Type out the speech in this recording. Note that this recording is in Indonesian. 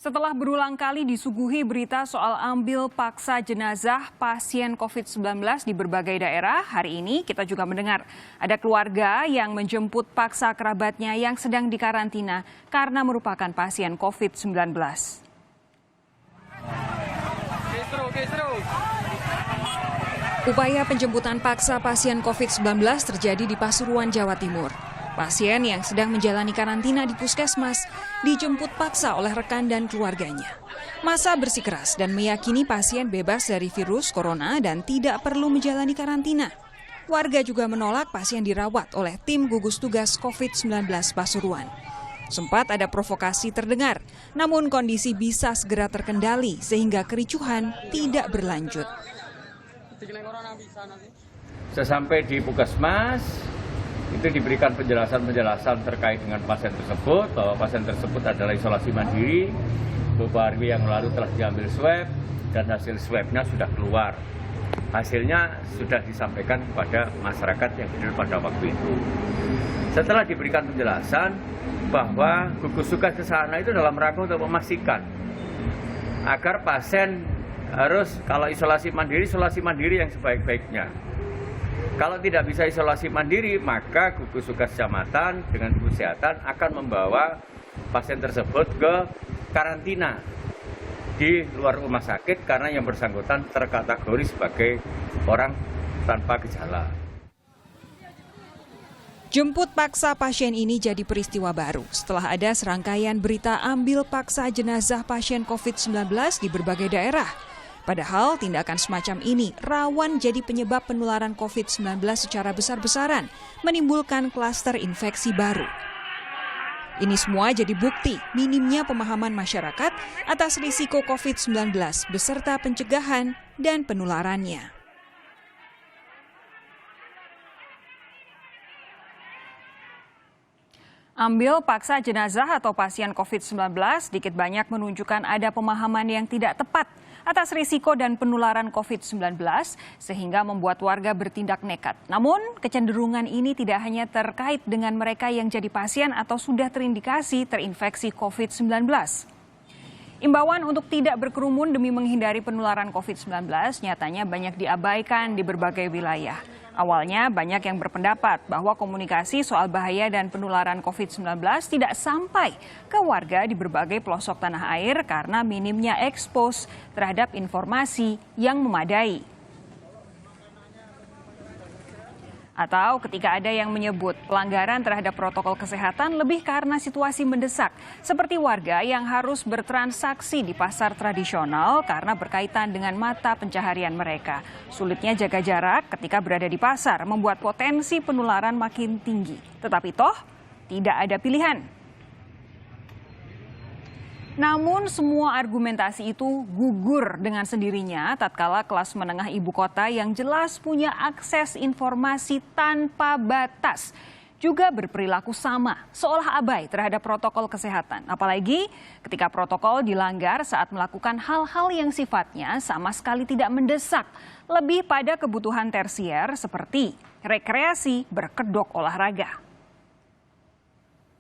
Setelah berulang kali disuguhi berita soal ambil paksa jenazah pasien COVID-19 di berbagai daerah, hari ini kita juga mendengar ada keluarga yang menjemput paksa kerabatnya yang sedang dikarantina karena merupakan pasien COVID-19. Upaya penjemputan paksa pasien COVID-19 terjadi di Pasuruan, Jawa Timur. Pasien yang sedang menjalani karantina di puskesmas dijemput paksa oleh rekan dan keluarganya. Massa bersikeras dan meyakini pasien bebas dari virus corona dan tidak perlu menjalani karantina. Warga juga menolak pasien dirawat oleh tim gugus tugas COVID-19 Pasuruan. Sempat ada provokasi terdengar, namun kondisi bisa segera terkendali sehingga kericuhan tidak berlanjut. Sesampai di puskesmas, itu diberikan penjelasan terkait dengan pasien tersebut, bahwa pasien tersebut adalah isolasi mandiri, beberapa hari yang lalu telah diambil swab, dan hasil swabnya sudah keluar. Hasilnya sudah disampaikan kepada masyarakat yang hadir pada waktu itu. Setelah diberikan penjelasan bahwa gugus tugas ke sana itu dalam rangka untuk memastikan agar pasien harus, kalau isolasi mandiri yang sebaik-baiknya. Kalau tidak bisa isolasi mandiri, maka gugus tugas kecamatan dengan kesehatan akan membawa pasien tersebut ke karantina di luar rumah sakit karena yang bersangkutan terkategori sebagai orang tanpa gejala. Jemput paksa pasien ini jadi peristiwa baru setelah ada serangkaian berita ambil paksa jenazah pasien COVID-19 di berbagai daerah. Padahal tindakan semacam ini rawan jadi penyebab penularan COVID-19 secara besar-besaran, menimbulkan klaster infeksi baru. Ini semua jadi bukti minimnya pemahaman masyarakat atas risiko COVID-19 beserta pencegahan dan penularannya. Ambil paksa jenazah atau pasien COVID-19 sedikit banyak menunjukkan ada pemahaman yang tidak tepat atas risiko dan penularan COVID-19 sehingga membuat warga bertindak nekat. Namun kecenderungan ini tidak hanya terkait dengan mereka yang jadi pasien atau sudah terindikasi terinfeksi COVID-19. Imbauan untuk tidak berkerumun demi menghindari penularan COVID-19 nyatanya banyak diabaikan di berbagai wilayah. Awalnya banyak yang berpendapat bahwa komunikasi soal bahaya dan penularan COVID-19 tidak sampai ke warga di berbagai pelosok tanah air karena minimnya ekspos terhadap informasi yang memadai. Atau ketika ada yang menyebut pelanggaran terhadap protokol kesehatan lebih karena situasi mendesak, seperti warga yang harus bertransaksi di pasar tradisional karena berkaitan dengan mata pencaharian mereka. Sulitnya jaga jarak ketika berada di pasar membuat potensi penularan makin tinggi. Tetapi toh tidak ada pilihan. Namun semua argumentasi itu gugur dengan sendirinya tatkala kelas menengah ibu kota yang jelas punya akses informasi tanpa batas juga berperilaku sama, seolah abai terhadap protokol kesehatan. Apalagi ketika protokol dilanggar saat melakukan hal-hal yang sifatnya sama sekali tidak mendesak, lebih pada kebutuhan tersier seperti rekreasi berkedok olahraga.